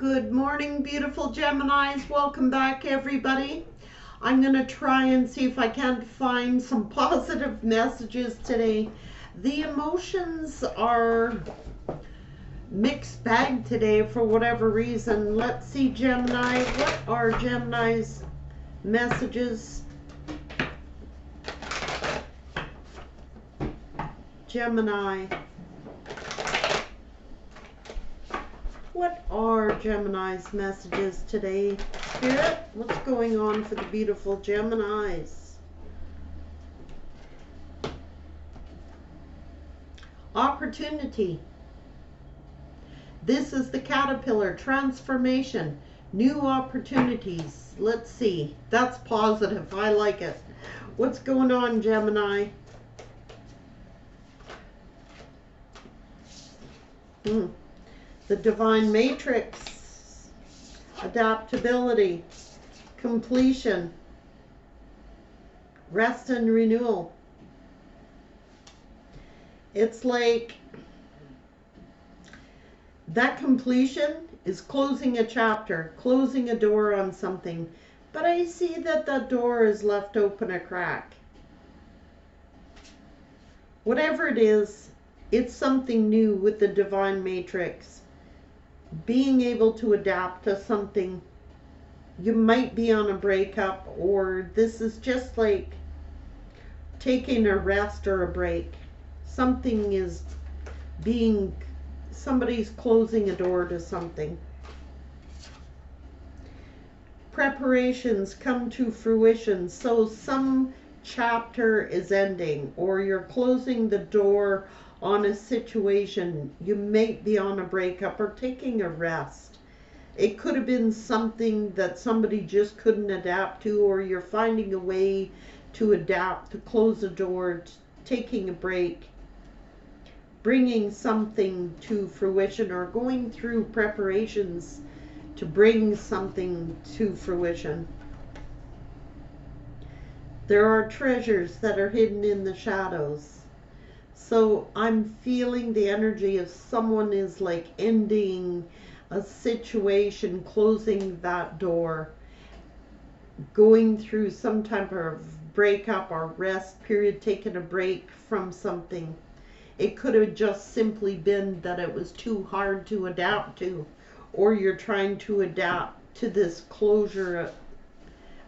Good morning, beautiful Geminis. Welcome back, everybody. I'm going to try and see if I can't find some positive messages today. The emotions are mixed bag today for whatever reason. Let's see, Gemini. What are Gemini's messages? Gemini. What are Gemini's messages today? Spirit, what's going on for the beautiful Geminis? Opportunity. This is the caterpillar. Transformation. New opportunities. Let's see. That's positive. I like it. What's going on, Gemini? The divine matrix, adaptability, completion, rest and renewal. It's like that completion is closing a chapter, closing a door on something, but I see that the door is left open a crack. Whatever it is, it's something new with the divine matrix. Being able to adapt to something. You might be on a breakup, or this is just like taking a rest or a break. Something is somebody's closing a door to something. Preparations come to fruition. So some chapter is ending, or you're closing the door on a situation. You may be on a breakup or taking a rest. It could have been something that somebody just couldn't adapt to, or you're finding a way to adapt, to close a door, taking a break, bringing something to fruition, or going through preparations to bring something to fruition. There are treasures that are hidden in the shadows. So I'm feeling the energy of someone is like ending a situation, closing that door, going through some type of breakup or rest period, taking a break from something. It could have just simply been that it was too hard to adapt to, or you're trying to adapt to this closure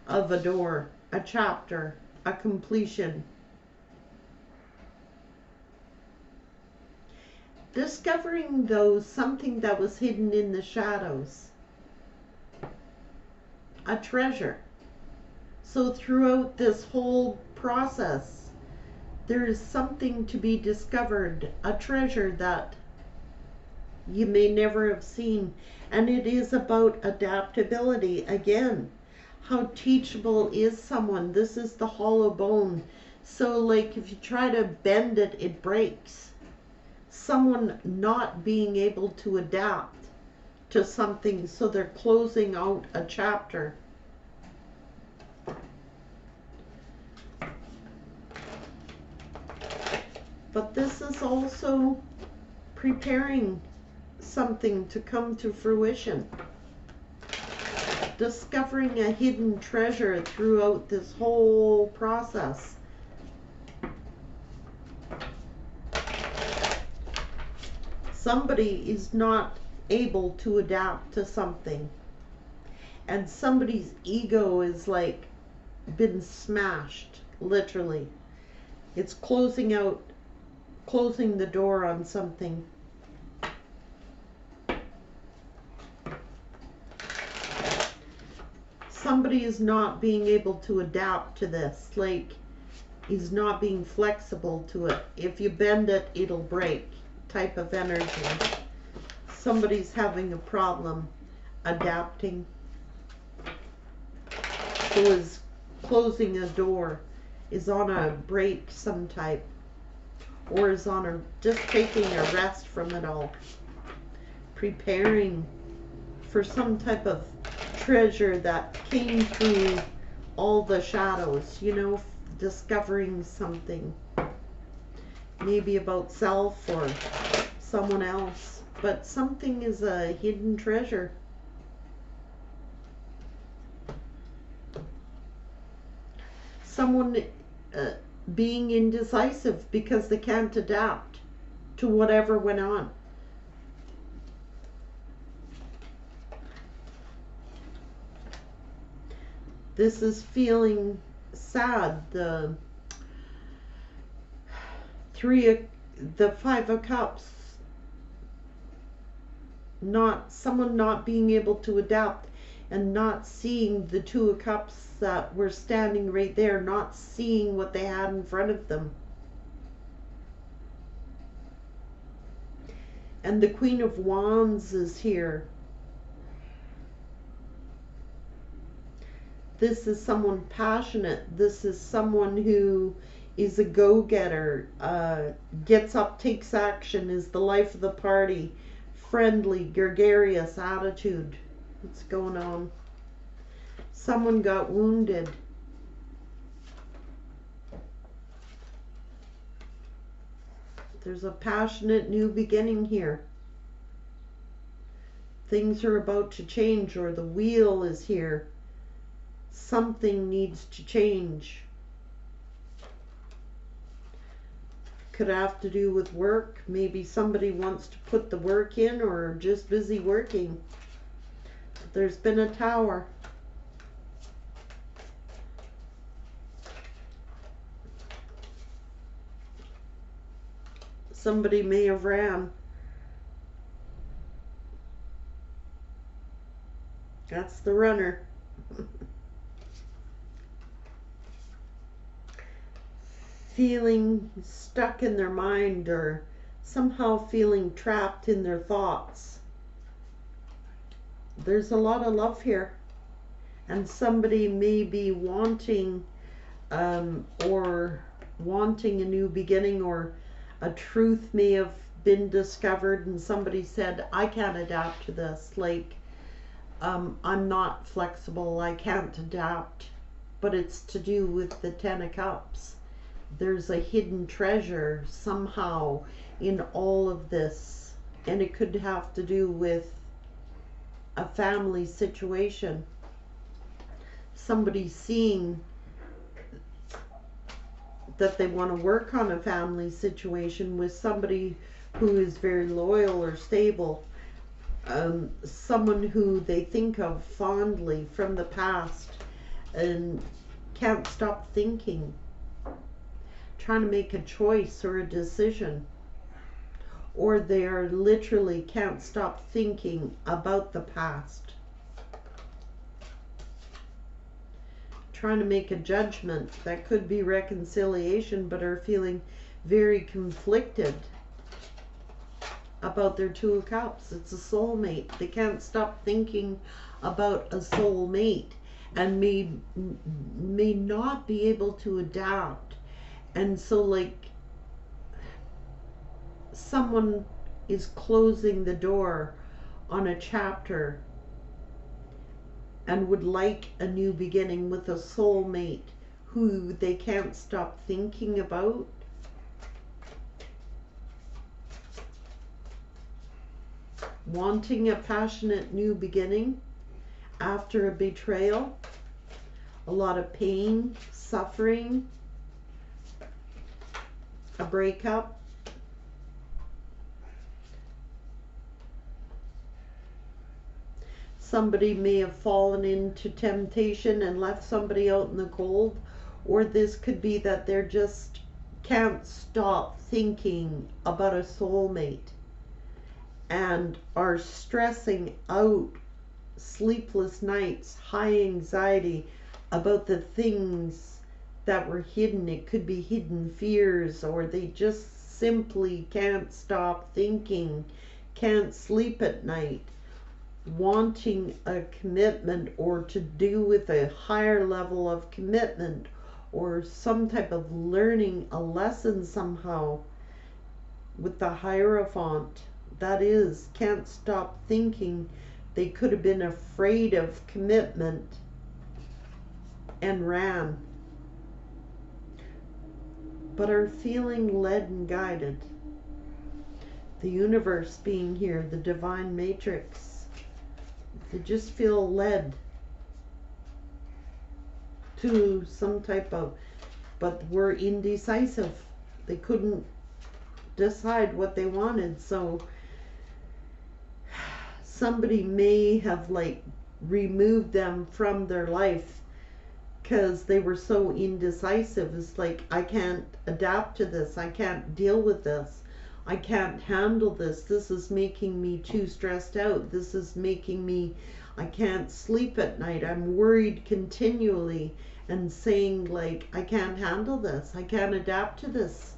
of a door, a chapter, a completion. Discovering, though, something that was hidden in the shadows. A treasure. So throughout this whole process, there is something to be discovered. A treasure that you may never have seen. And it is about adaptability. Again, how teachable is someone? This is the hollow bone. So like if you try to bend it, it breaks. Someone not being able to adapt to something, so they're closing out a chapter. But this is also preparing something to come to fruition. Discovering a hidden treasure throughout this whole process. Somebody is not able to adapt to something, and somebody's ego is like been smashed, literally. It's closing the door on something. Somebody is not being able to adapt to this, like is not being flexible to it. If you bend it, it'll break. Type of energy. Somebody's having a problem adapting. Who is closing a door, is on a break some type, or is on just taking a rest from it all. Preparing for some type of treasure that came through all the shadows, discovering something. Maybe about self or someone else, but something is a hidden treasure. someone being indecisive because they can't adapt to whatever went on. This is feeling sad. The Five of Cups, someone not being able to adapt and not seeing the Two of Cups that were standing right there, not seeing what they had in front of them. And the Queen of Wands is here. This is someone passionate. This is someone who is a go-getter, gets up, takes action, is the life of the party, friendly, gregarious attitude. What's going on? Someone got wounded. There's a passionate new beginning here. Things are about to change, or the wheel is here. Something needs to change. Could have to do with work. Maybe somebody wants to put the work in, or just busy working. There's been a Tower. Somebody may have ran. That's the runner. Feeling stuck in their mind, or somehow feeling trapped in their thoughts. There's a lot of love here, and somebody may be wanting or wanting a new beginning, or a truth may have been discovered and somebody said, I can't adapt to this, like I'm not flexible, I can't adapt. But it's to do with the Ten of Cups. There's a hidden treasure somehow in all of this, and it could have to do with a family situation. Somebody seeing that they want to work on a family situation with somebody who is very loyal or stable, someone who they think of fondly from the past and can't stop thinking, trying to make a choice or a decision, or they are literally can't stop thinking about the past, trying to make a judgment that could be reconciliation, but are feeling very conflicted about their Two of Cups. It's a soulmate. They can't stop thinking about a soulmate, and may not be able to adapt. And so, like, someone is closing the door on a chapter and would like a new beginning with a soulmate who they can't stop thinking about. Wanting a passionate new beginning after a betrayal, a lot of pain, suffering, a breakup. Somebody may have fallen into temptation and left somebody out in the cold, or this could be that they're just can't stop thinking about a soulmate and are stressing out, sleepless nights, high anxiety about the things that were hidden. It could be hidden fears, or they just simply can't stop thinking, can't sleep at night, wanting a commitment, or to do with a higher level of commitment, or some type of learning a lesson somehow with the Hierophant. That is, can't stop thinking. They could have been afraid of commitment and ran, but are feeling led and guided. The universe being here, the divine matrix, they just feel led to some type of, but were indecisive. They couldn't decide what they wanted. So somebody may have like removed them from their life because they were so indecisive. It's like, I can't adapt to this. I can't deal with this. I can't handle this. This is making me too stressed out. This is making me, I can't sleep at night. I'm worried continually, and saying like, I can't handle this. I can't adapt to this.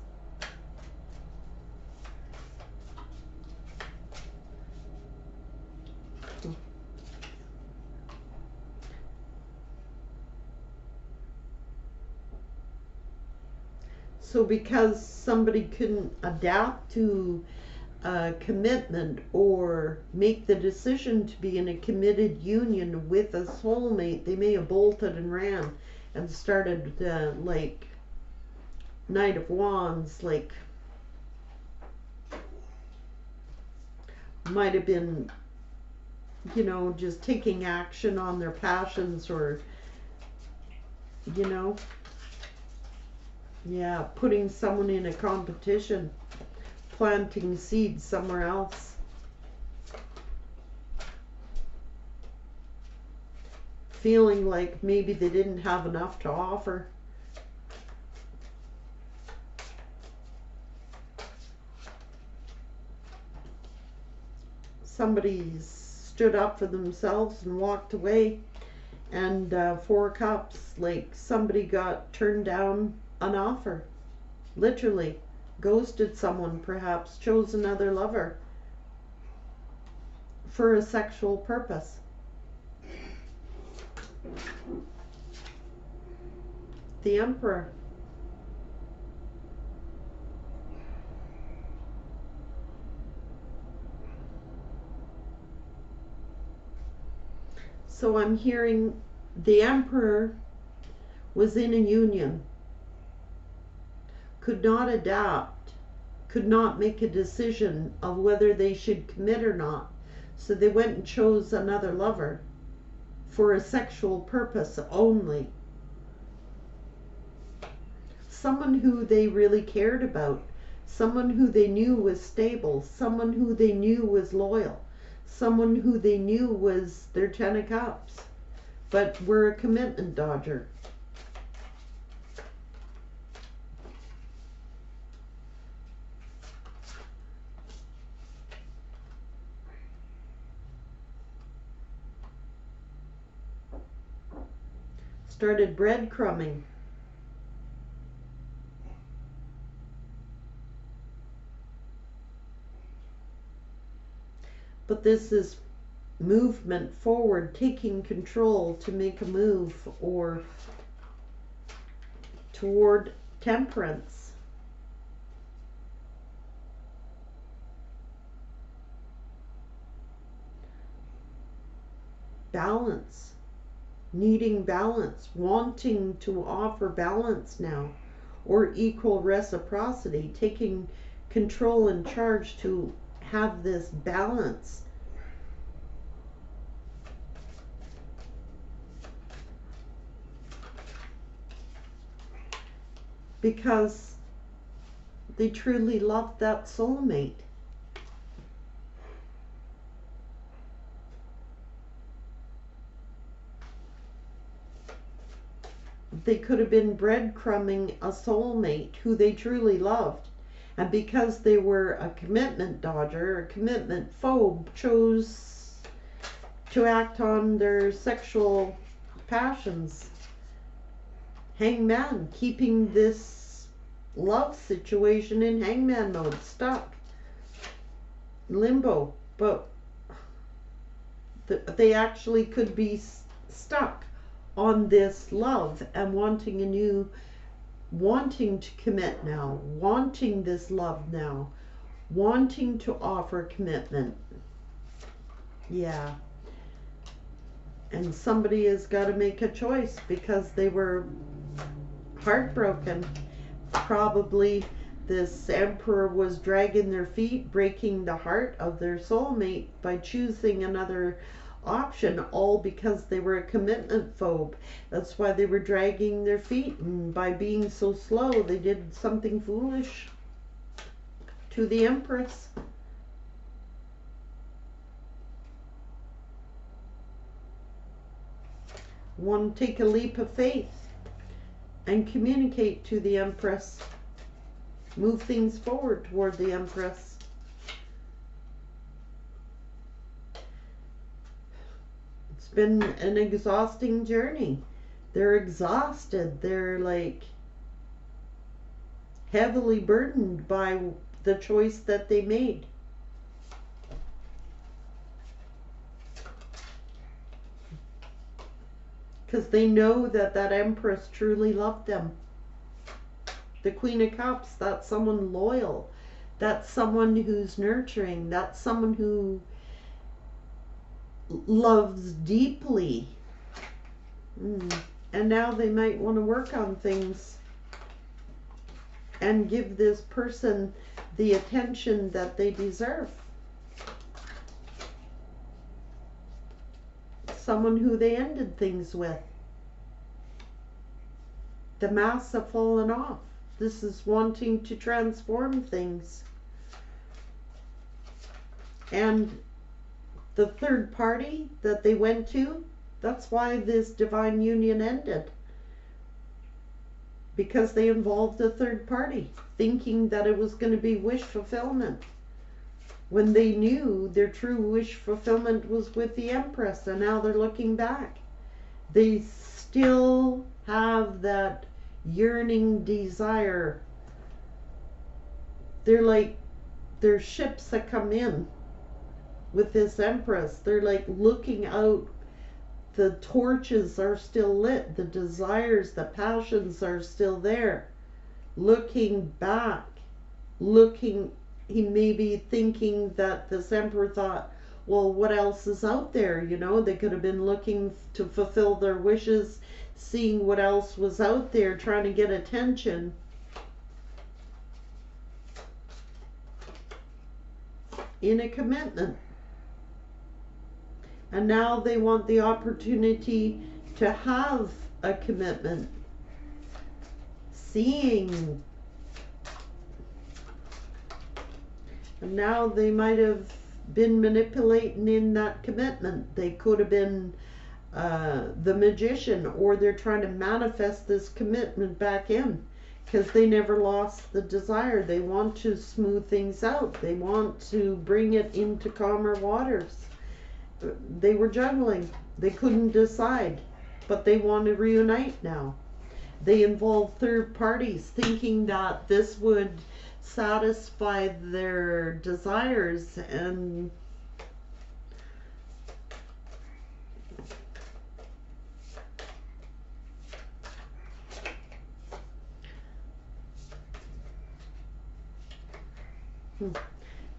So because somebody couldn't adapt to a commitment or make the decision to be in a committed union with a soulmate, they may have bolted and ran and started like Knight of Wands, like might have been, you know, just taking action on their passions, or, you know, yeah, putting someone in a competition, planting seeds somewhere else. Feeling like maybe they didn't have enough to offer. Somebody stood up for themselves and walked away. And 4 Cups, like somebody got turned down an offer, literally ghosted someone, perhaps chose another lover for a sexual purpose. The Emperor. So I'm hearing the Emperor was in a union, could not adapt, could not make a decision of whether they should commit or not. So they went and chose another lover for a sexual purpose only. Someone who they really cared about, someone who they knew was stable, someone who they knew was loyal, someone who they knew was their 10 of Cups, but were a commitment dodger. Started breadcrumbing. But this is movement forward, taking control to make a move, or toward temperance. Balance. Needing balance, wanting to offer balance now, or equal reciprocity, taking control and charge to have this balance. Because they truly love that soulmate. They could have been breadcrumbing a soulmate who they truly loved. And because they were a commitment dodger, a commitment phobe, chose to act on their sexual passions. Hangman, keeping this love situation in hangman mode, stuck, limbo. But they actually could be stuck on this love and wanting a new, wanting to commit now, wanting this love now, wanting to offer commitment. Yeah. And somebody has got to make a choice because they were heartbroken. Probably this Emperor was dragging their feet, breaking the heart of their soulmate by choosing another option, all because they were a commitment phobe. That's why they were dragging their feet, and by being so slow they did something foolish to the Empress. One, take a leap of faith and communicate to the Empress. Move things forward toward the Empress. It's been an exhausting journey. They're exhausted. They're like heavily burdened by the choice that they made. Because they know that that Empress truly loved them. The Queen of Cups, that's someone loyal. That's someone who's nurturing. That's someone who loves deeply. And now they might want to work on things and give this person the attention that they deserve. Someone who they ended things with. The masks have fallen off. This is wanting to transform things. And the third party that they went to, that's why this divine union ended. Because they involved a third party, thinking that it was going to be wish fulfillment, when they knew their true wish fulfillment was with the Empress. And now they're looking back. They still have that yearning desire. They're like, they're ships that come in with this Empress. They're like looking out. The torches are still lit. The desires, the passions are still there. Looking back. Looking, he may be thinking that this Emperor thought, well, what else is out there? You know, they could have been looking to fulfill their wishes, seeing what else was out there, trying to get attention. In a commitment. And now they want the opportunity to have a commitment. Seeing. And now they might have been manipulating in that commitment. They could have been the magician, or they're trying to manifest this commitment back in, because they never lost the desire. They want to smooth things out. They want to bring it into calmer waters. They were juggling. They couldn't decide, but they want to reunite now. They involve third parties, thinking that this would satisfy their desires, and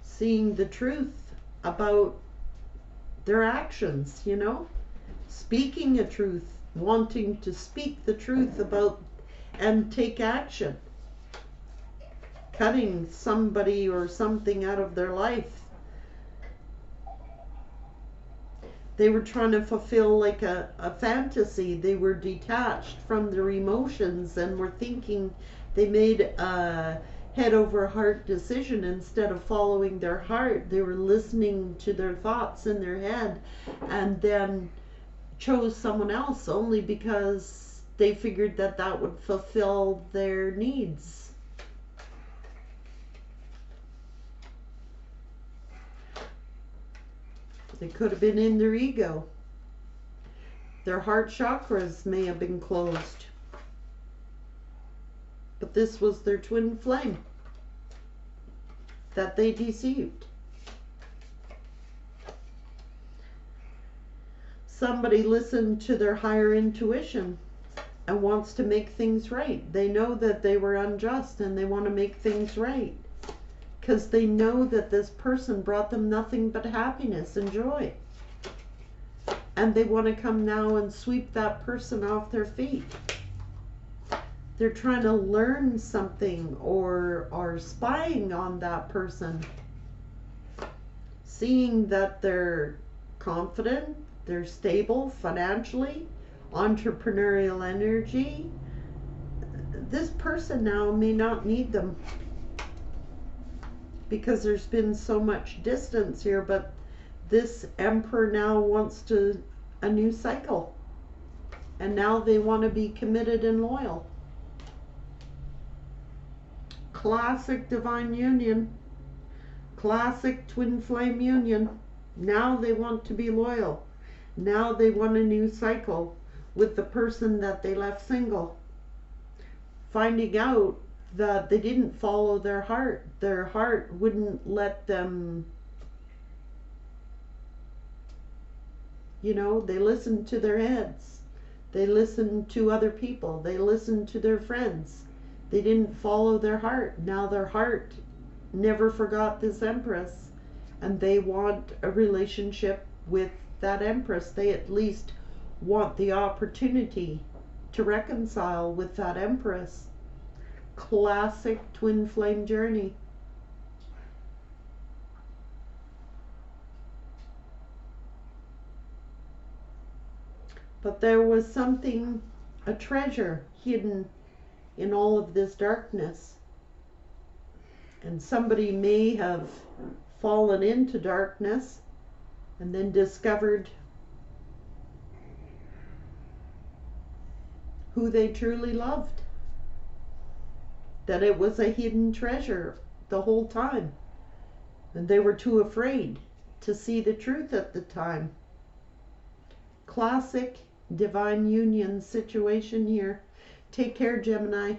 seeing the truth about their actions, you know, speaking a truth, wanting to speak the truth about and take action, cutting somebody or something out of their life. They were trying to fulfill like a fantasy. They were detached from their emotions and were thinking they made a head over heart decision instead of following their heart. They were listening to their thoughts in their head, and then chose someone else only because they figured that that would fulfill their needs. They could have been in their ego. Their heart chakras may have been closed. But this was their twin flame that they deceived. Somebody listened to their higher intuition and wants to make things right. They know that they were unjust and they want to make things right, because they know that this person brought them nothing but happiness and joy. And they want to come now and sweep that person off their feet. They're trying to learn something, or are spying on that person, seeing that they're confident, they're stable financially, entrepreneurial energy. This person now may not need them because there's been so much distance here, but this Emperor now wants to a new cycle, and now they want to be committed and loyal. Classic divine union, classic twin flame union. Now they want to be loyal. Now they want a new cycle with the person that they left single, finding out that they didn't follow their heart. Their heart wouldn't let them, they listened to their heads. They listened to other people. They listened to their friends. They didn't follow their heart. Now their heart never forgot this Empress, and they want a relationship with that Empress. They at least want the opportunity to reconcile with that Empress. Classic twin flame journey. But there was something, a treasure hidden in all of this darkness. And somebody may have fallen into darkness and then discovered who they truly loved. That it was a hidden treasure the whole time. And they were too afraid to see the truth at the time. Classic divine union situation here. Take care, Gemini.